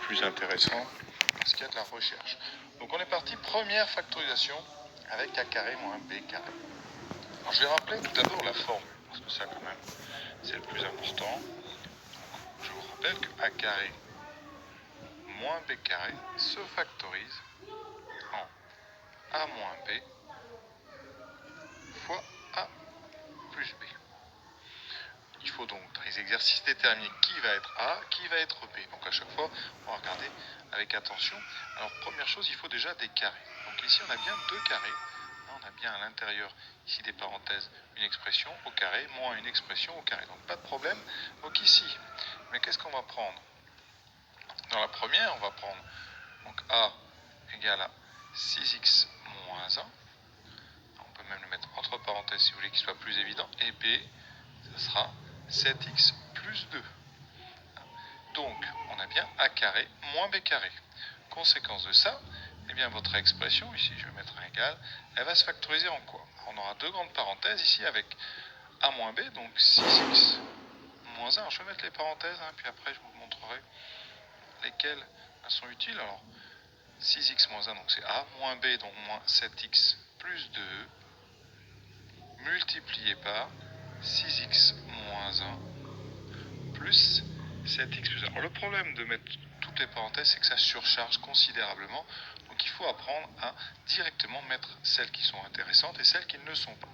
plus intéressant parce qu'il y a de la recherche. Donc on est parti, première factorisation avec a carré moins b carré. Alors je vais rappeler tout d'abord la formule, parce que ça quand même c'est le plus important. Donc, je vous rappelle que a carré moins b carré se factorise en a moins b fois a plus b. Il faut donc dans les exercices déterminer qui va être a, qui va être b. Donc à chaque fois, on va regarder avec attention. Alors première chose, il faut déjà des carrés. Donc ici, on a bien deux carrés. Là, on a bien à l'intérieur, ici des parenthèses, une expression au carré, moins une expression au carré. Donc pas de problème. Donc ici, mais qu'est-ce qu'on va prendre? Dans la première, on va prendre donc a égale à 6x moins 1. On peut même le mettre entre parenthèses si vous voulez qu'il soit plus évident. Et b, ça sera 7x plus 2. Donc, on a bien a carré moins b carré. Conséquence de ça, eh bien votre expression, ici je vais mettre un égal, elle va se factoriser en quoi? On aura deux grandes parenthèses ici avec a moins b, donc 6x moins 1. Alors, je vais mettre les parenthèses, puis après je vous montrerai lesquelles sont utiles. Alors, 6x moins 1, donc c'est a, moins b, donc moins 7x plus 2, multiplié par 6x moins 1 plus 7x plus 1. Alors, le problème de mettre toutes les parenthèses, c'est que ça surcharge considérablement. Donc il faut apprendre à directement mettre celles qui sont intéressantes et celles qui ne le sont pas.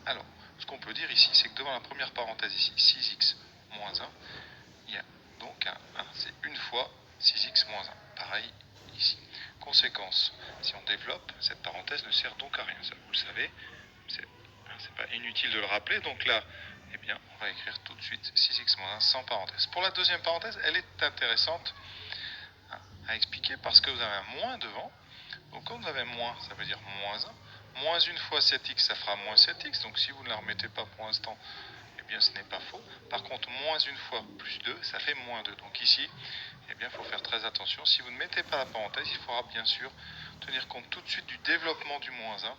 Alors, ce qu'on peut dire ici, c'est que devant la première parenthèse ici, 6x moins 1, il y a donc un 1. C'est une fois 6x moins 1. Pareil ici. Conséquence, si on développe, cette parenthèse ne sert donc à rien. Ça, vous le savez, c'est pas inutile de le rappeler. Donc là, eh bien, on va écrire tout de suite 6x moins 1 sans parenthèse. Pour la deuxième parenthèse, elle est intéressante à expliquer parce que vous avez un moins devant. Donc quand vous avez moins, ça veut dire moins 1. Moins 1 fois 7x, ça fera moins 7x. Donc si vous ne la remettez pas pour l'instant, eh bien ce n'est pas faux. Par contre, moins 1 fois plus 2, ça fait moins 2. Donc ici, eh bien, il faut faire très attention. Si vous ne mettez pas la parenthèse, il faudra bien sûr tenir compte tout de suite du développement du moins 1.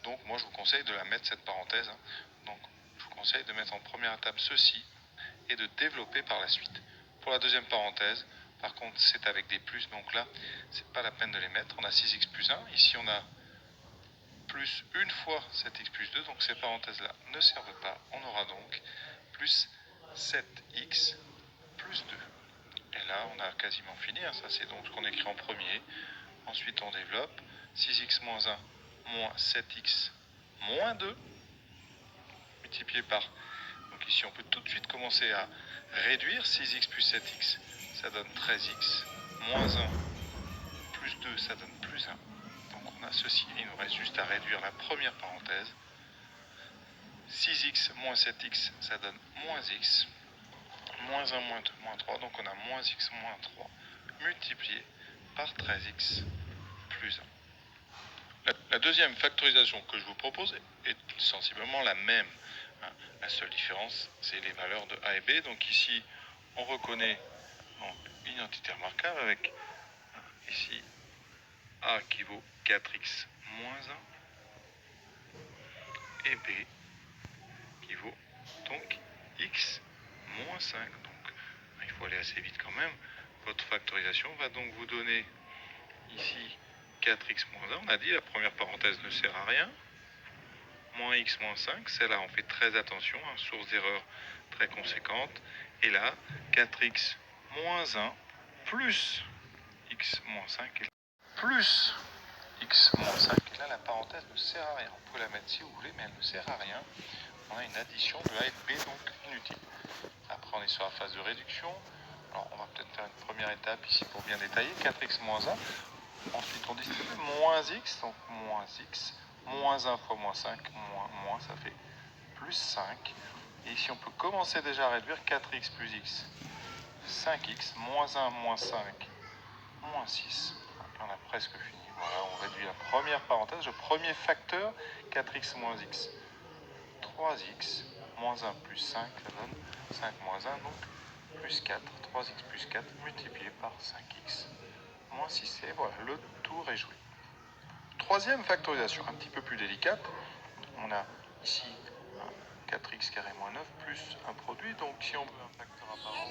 Donc moi je vous conseille de la mettre cette parenthèse. Donc je vous conseille de mettre en première étape ceci et de développer par la suite. Pour la deuxième parenthèse, par contre c'est avec des plus, donc là c'est pas la peine de les mettre. On a 6x plus 1, ici on a plus une fois 7x plus 2, donc ces parenthèses là ne servent pas. On aura donc plus 7x plus 2. Et là on a quasiment fini, ça c'est donc ce qu'on écrit en premier. Ensuite on développe 6x moins 1 moins 7x moins 2 multiplié par, donc ici on peut tout de suite commencer à réduire. 6x plus 7x ça donne 13x, moins 1 plus 2 ça donne plus 1. Donc on a ceci, il nous reste juste à réduire la première parenthèse. 6x moins 7x ça donne moins x, moins 1 moins 2 moins 3, donc on a moins x moins 3 multiplié par 13x plus 1. La deuxième factorisation que je vous propose est sensiblement la même. La seule différence, c'est les valeurs de a et b. Donc ici, on reconnaît une identité remarquable avec ici a qui vaut 4x moins 1 et b qui vaut donc x moins 5. Donc il faut aller assez vite quand même. Votre factorisation va donc vous donner ici 4x moins 1, on a dit, la première parenthèse ne sert à rien. Moins x moins 5, celle-là on fait très attention, source d'erreur très conséquente. Et là, 4x moins 1 plus x moins 5, plus x moins 5. Et là, la parenthèse ne sert à rien. Vous pouvez la mettre si vous voulez, mais elle ne sert à rien. On a une addition de a et de b, donc inutile. Après, on est sur la phase de réduction. Alors, on va peut-être faire une première étape ici pour bien détailler. 4x moins 1. Ensuite, on distribue moins x, donc moins x, moins 1 fois moins 5, moins, ça fait plus 5. Et ici, on peut commencer déjà à réduire 4x plus x, 5x, moins 1, moins 5, moins 6. Et on a presque fini. Voilà, on réduit la première parenthèse, le premier facteur, 4x moins x, 3x, moins 1 plus 5, ça donne 5 moins 1, donc plus 4, 3x plus 4 multiplié par 5x. Moins 6, et voilà, le tour est joué. Troisième factorisation, un petit peu plus délicate. On a ici 4x carré moins 9 plus un produit. Donc si on veut un facteur apparent,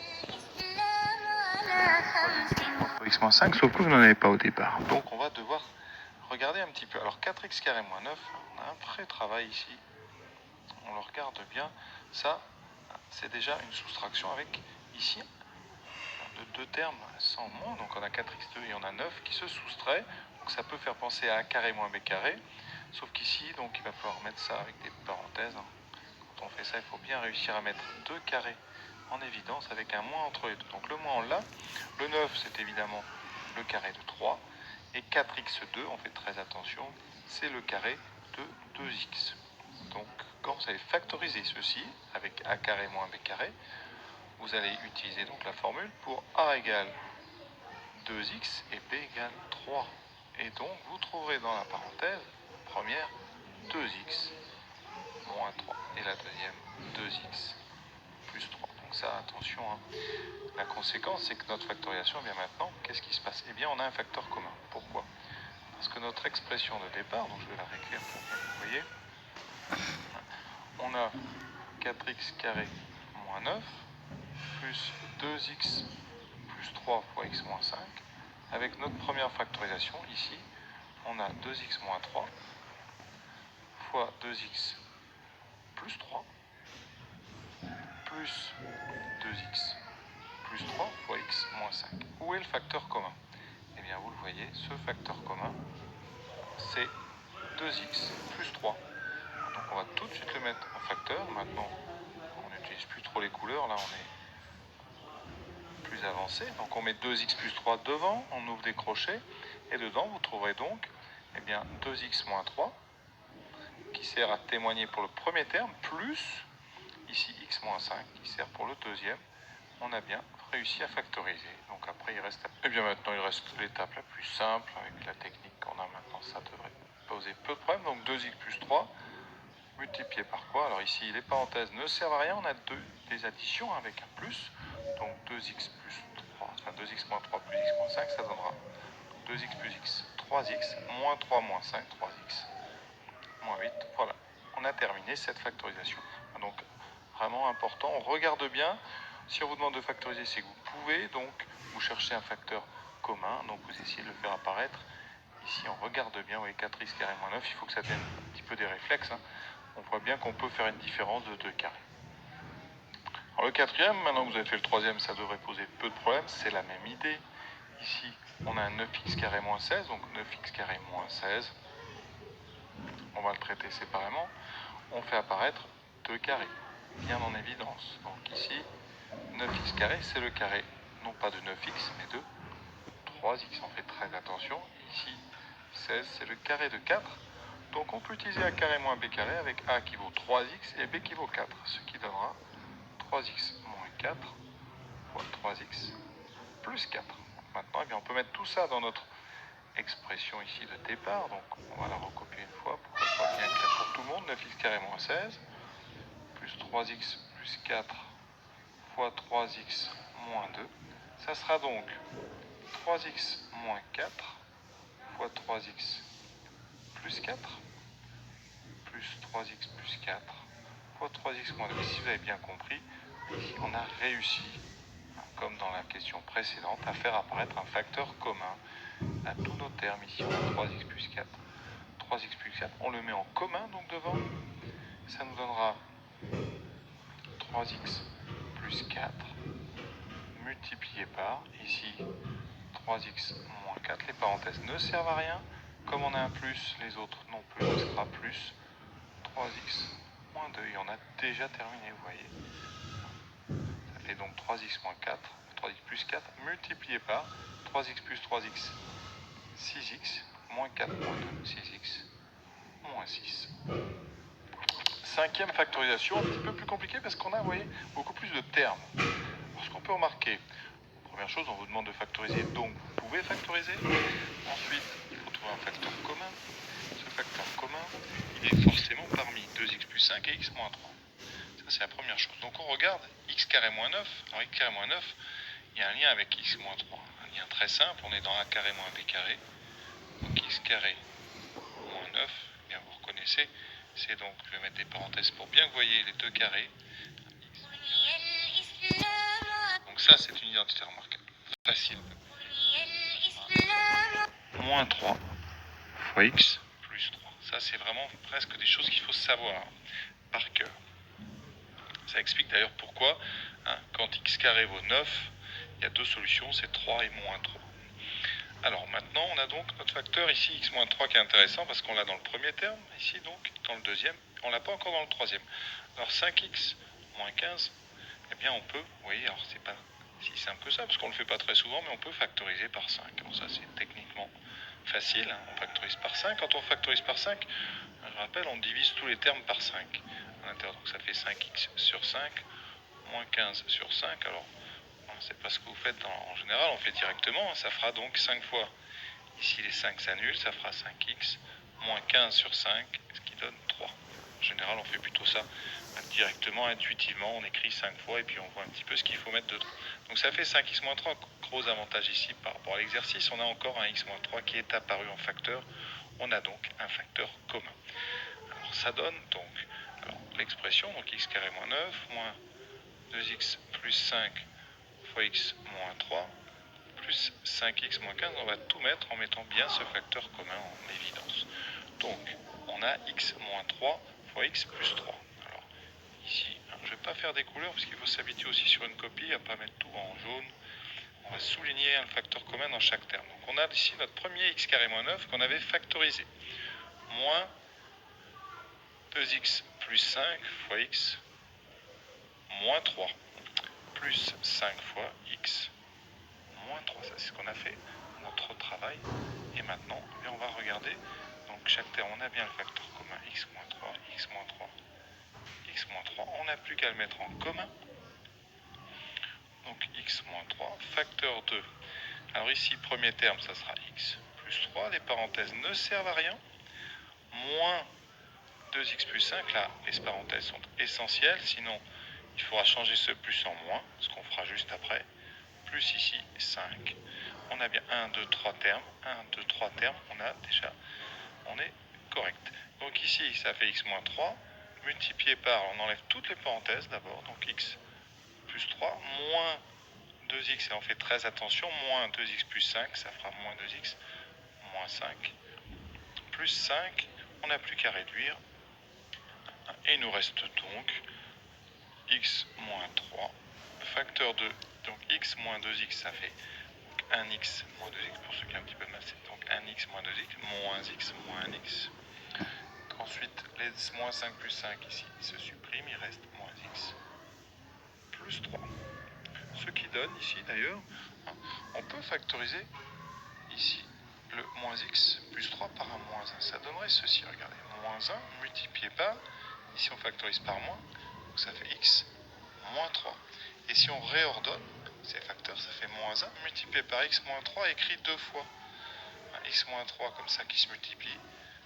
Pour x-5, sauf que vous n'en avez pas au départ. Donc on va devoir regarder un petit peu. Alors 4x carré moins 9, on a un vrai travail ici. On le regarde bien. Ça, c'est déjà une soustraction avec ici de deux termes sans moins. Donc on a 4x2 et on a 9 qui se soustrait. Donc ça peut faire penser à a carré moins b carré. Sauf qu'ici, donc il va falloir mettre ça avec des parenthèses. Quand on fait ça, il faut bien réussir à mettre deux carrés en évidence avec un moins entre les deux. Donc le moins on l'a. Le 9, c'est évidemment le carré de 3. Et 4x2, on fait très attention, c'est le carré de 2x. Donc quand vous allez factoriser ceci avec a carré moins b carré, vous allez utiliser donc la formule pour a égale 2x et b égale 3. Et donc vous trouverez dans la parenthèse première 2x moins 3 et la deuxième 2x plus 3. Donc ça, attention, hein. La conséquence, c'est que notre factorisation, eh bien maintenant, qu'est-ce qui se passe? Eh bien, on a un facteur commun. Pourquoi? Parce que notre expression de départ, donc je vais la réécrire pour que vous voyez, on a 4x carré moins 9 plus 2x plus 3 fois x moins 5. Avec notre première factorisation, ici, on a 2x moins 3 fois 2x plus 3 plus 2x plus 3 fois x moins 5. Où est le facteur commun? Eh bien, vous le voyez, ce facteur commun, c'est 2x plus 3. Donc, on va tout de suite le mettre en facteur. Maintenant, on n'utilise plus trop les couleurs. Là, on est plus avancé. Donc, on met 2x plus 3 devant. On ouvre des crochets. Et dedans, vous trouverez donc eh bien, 2x moins 3, qui sert à témoigner pour le premier terme, plus, ici, x moins 5, qui sert pour le deuxième. On a bien réussi à factoriser. Donc après, il reste... Et bien maintenant, il reste l'étape la plus simple avec la technique qu'on a maintenant. Ça devrait poser peu de problèmes. Donc 2x plus 3 multiplié par quoi? Alors ici, les parenthèses ne servent à rien. On a des additions avec un plus. Donc 2x plus 3, enfin 2x moins 3 plus x moins 5, ça donnera 2x plus x, 3x, moins 3 moins 5, 3x, moins 8. Voilà, on a terminé cette factorisation. Donc vraiment important, on regarde bien. Si on vous demande de factoriser, c'est que vous pouvez, donc vous cherchez un facteur commun, donc vous essayez de le faire apparaître. Ici, on regarde bien, vous voyez 4x carré moins 9, il faut que ça devienne un petit peu des réflexes. Hein. On voit bien qu'on peut faire une différence de 2 carrés. Alors le quatrième, maintenant que vous avez fait le troisième, ça devrait poser peu de problèmes, c'est la même idée. Ici, on a un 9x carré moins 16, donc 9x carré moins 16. On va le traiter séparément. On fait apparaître 2 carrés, bien en évidence. Donc ici, 9x carré, c'est le carré, non pas de 9x, mais de 3x. On fait très attention. Ici, 16, c'est le carré de 4. Donc on peut utiliser a carré moins b carré avec a qui vaut 3x et b qui vaut 4. Ce qui donnera 3x moins 4 fois 3x plus 4. Maintenant, eh bien, on peut mettre tout ça dans notre expression ici de départ. Donc on va la recopier une fois pour que ce soit bien clair pour tout le monde. 9x carré moins 16 plus 3x plus 4 fois 3x moins 2. Ça sera donc 3x moins 4 fois 3x plus 4 plus 3x plus 4 fois 3x moins 2. Si vous avez bien compris, ici on a réussi, comme dans la question précédente, à faire apparaître un facteur commun à tous nos termes. Ici on a 3x plus 4. 3x plus 4, on le met en commun donc devant. Ça nous donnera 3x plus 4 multiplié par, ici, 3x moins 4. Les parenthèses ne servent à rien. Comme on a un plus, les autres non plus. Donc ce sera plus 3x moins 2. Et on a déjà terminé, vous voyez. Ça fait donc 3x moins 4, 3x plus 4, multiplié par 3x plus 3x, 6x, moins 4 moins 2, 6x, moins 6. Cinquième factorisation, un petit peu plus compliquée parce qu'on a, vous voyez, beaucoup plus de termes. Alors, ce qu'on peut remarquer, première chose, on vous demande de factoriser, donc vous pouvez factoriser. Ensuite, il faut trouver un facteur commun. Ce facteur commun, il est forcément parmi 2x plus 5 et x moins 3. Ça, c'est la première chose. Donc on regarde x carré moins 9. Alors x carré moins 9, il y a un lien avec x moins 3. Un lien très simple, on est dans a carré moins b carré. Donc x carré moins 9, eh bien vous reconnaissez, c'est donc, je vais mettre des parenthèses pour bien que vous voyez les deux carrés. Donc ça, c'est une identité remarquable. Facile. Moins 3 fois x plus 3. Ça, c'est vraiment presque des choses qu'il faut savoir par cœur. Ça explique d'ailleurs pourquoi, quand x carré vaut 9, il y a deux solutions, c'est 3 et moins 3. Alors maintenant, on a donc notre facteur ici, x moins 3, qui est intéressant parce qu'on l'a dans le premier terme, ici donc, dans le deuxième, on ne l'a pas encore dans le troisième. Alors 5x moins 15, eh bien on peut, vous voyez, alors c'est pas si simple que ça, parce qu'on ne le fait pas très souvent, mais on peut factoriser par 5. Alors ça c'est techniquement facile, on factorise par 5. Quand on factorise par 5, je rappelle, on divise tous les termes par 5 à l'intérieur, donc ça fait 5x sur 5, moins 15 sur 5, alors c'est pas ce que vous faites en général, on fait directement, ça fera donc 5 fois. Ici les 5 s'annulent, ça fera 5x, moins 15 sur 5, ce qui donne 3. En général on fait plutôt ça directement, intuitivement, on écrit 5 fois et puis on voit un petit peu ce qu'il faut mettre dedans. Donc ça fait 5x moins 3, gros avantage ici par rapport à l'exercice, on a encore un x moins 3 qui est apparu en facteur, on a donc un facteur commun. Alors ça donne donc l'expression, donc x carré moins 9, moins 2x plus 5 fois x moins 3, plus 5x moins 15, on va tout mettre en mettant bien ce facteur commun en évidence. Donc, on a x moins 3 fois x plus 3. Alors, ici, je ne vais pas faire des couleurs parce qu'il faut s'habituer aussi sur une copie à ne pas mettre tout en jaune. On va souligner le facteur commun dans chaque terme. Donc, on a ici notre premier x carré moins 9 qu'on avait factorisé. Moins 2x plus 5 fois x moins 3 plus 5 fois x moins 3, ça c'est ce qu'on a fait, notre travail. Et maintenant, on va regarder, donc chaque terme, on a bien le facteur commun, x moins 3, x moins 3, x moins 3. On n'a plus qu'à le mettre en commun. Donc x moins 3, facteur 2. Alors ici, premier terme, ça sera x plus 3. Les parenthèses ne servent à rien. Moins 2x plus 5, là, les parenthèses sont essentielles, sinon il faudra changer ce plus en moins, ce qu'on fera juste après. Plus ici 5. On a bien 1, 2, 3 termes. 1, 2, 3 termes. On est correct. Donc ici, ça fait x moins 3. Multiplié par, on enlève toutes les parenthèses d'abord. Donc x plus 3, moins 2x, et on fait très attention, moins 2x plus 5, ça fera moins 2x, moins 5. Plus 5, on n'a plus qu'à réduire. Et il nous reste donc x moins 3, facteur 2. Donc x moins 2x, ça fait 1x moins 2x, pour ceux qui ont un petit peu de maths, c'est donc 1x moins 2x, moins x moins 1x. Ensuite, les moins 5 plus 5 ici se suppriment, il reste moins x plus 3. Ce qui donne ici d'ailleurs, on peut factoriser ici le moins x plus 3 par un moins 1. Ça donnerait ceci, regardez, moins 1 multiplié par, ici on factorise par moins, donc ça fait x moins 3. Et si on réordonne ces facteurs, ça fait moins 1 multiplié par x moins 3 écrit deux fois. X moins 3 comme ça qui se multiplie,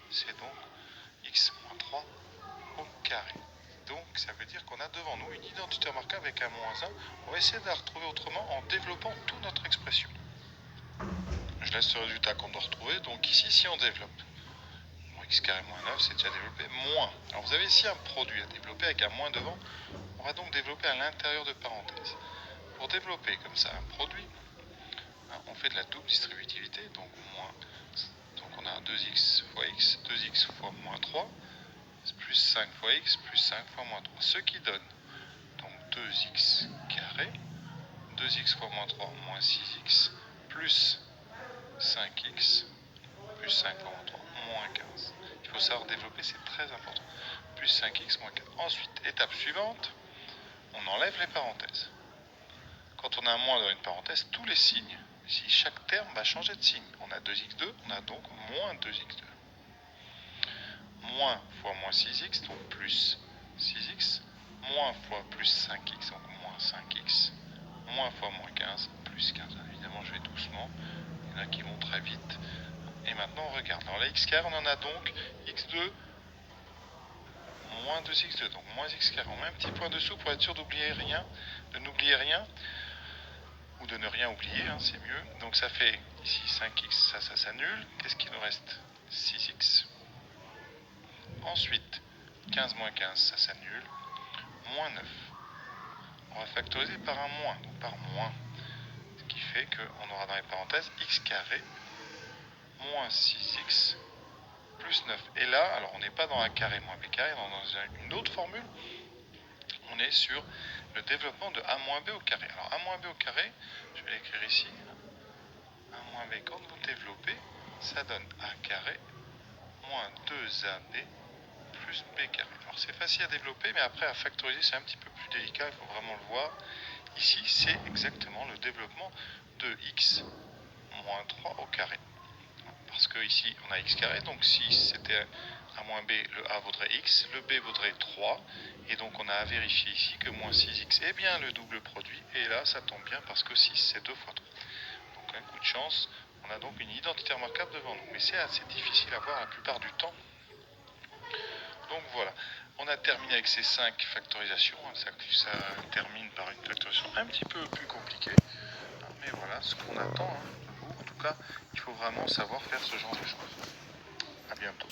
c'est donc x moins 3 au carré. Donc ça veut dire qu'on a devant nous une identité remarquable avec un moins 1. On va essayer de la retrouver autrement en développant toute notre expression. Je laisse le résultat qu'on doit retrouver. Donc ici, si on développe, x carré moins 9, c'est déjà développé, moins. Alors vous avez ici un produit à développer avec un moins devant. On va donc développer à l'intérieur de parenthèses. Pour développer comme ça un produit, on fait de la double distributivité, donc moins. Donc on a 2x fois x, 2x fois moins 3, plus 5 fois x, plus 5 fois moins 3. Ce qui donne donc 2x carré, 2x fois moins 3, moins 6x, plus 5x, plus 5 fois moins 3, moins 15. Il faut savoir développer, c'est très important. Plus 5x, moins 15. Ensuite, étape suivante, on enlève les parenthèses. Quand on a un moins dans une parenthèse, tous les signes, ici chaque terme va changer de signe. On a 2x2, on a donc moins 2x2. Moins fois moins 6x, donc plus 6x. Moins fois plus 5x, donc moins 5x. Moins fois moins 15, plus 15. Évidemment, je vais doucement. Il y en a qui vont très vite. Et maintenant, on regarde. Alors, la x carré, on en a donc x2 moins 2x2, donc moins x carré. On met un petit point dessous pour être sûr d'oublier rien, de n'oublier rien, ou de ne rien oublier, c'est mieux. Donc ça fait ici 5x, ça s'annule. Qu'est-ce qu'il nous reste? 6x. Ensuite, 15 moins 15, ça s'annule. Moins 9. On va factoriser par un moins, donc par moins. Ce qui fait fait qu'on aura dans les parenthèses x carré moins 6x plus 9. Et là, alors on n'est pas dans un carré moins b carré, on est dans une autre formule. On est sur le développement de a moins b au carré. Alors a moins b au carré, je vais l'écrire ici. a moins b, quand vous développez, ça donne a carré moins 2ab plus b carré. Alors c'est facile à développer, mais après à factoriser c'est un petit peu plus délicat, il faut vraiment le voir. Ici c'est exactement le développement de x moins 3 au carré. Parce que ici on a x carré, donc si c'était a moins b, le a vaudrait x, le b vaudrait 3, et donc on a à vérifier ici que moins 6x est bien le double produit, et là ça tombe bien parce que 6 c'est 2 fois 3. Donc un coup de chance, on a donc une identité remarquable devant nous, mais c'est assez difficile à voir la plupart du temps. Donc voilà, on a terminé avec ces 5 factorisations, ça termine par une factorisation un petit peu plus compliquée, mais voilà ce qu'on attend de vous. En tout cas, il faut vraiment savoir faire ce genre de choses. À bientôt.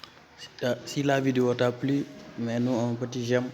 Si la vidéo t'a plu, mets-nous un petit j'aime.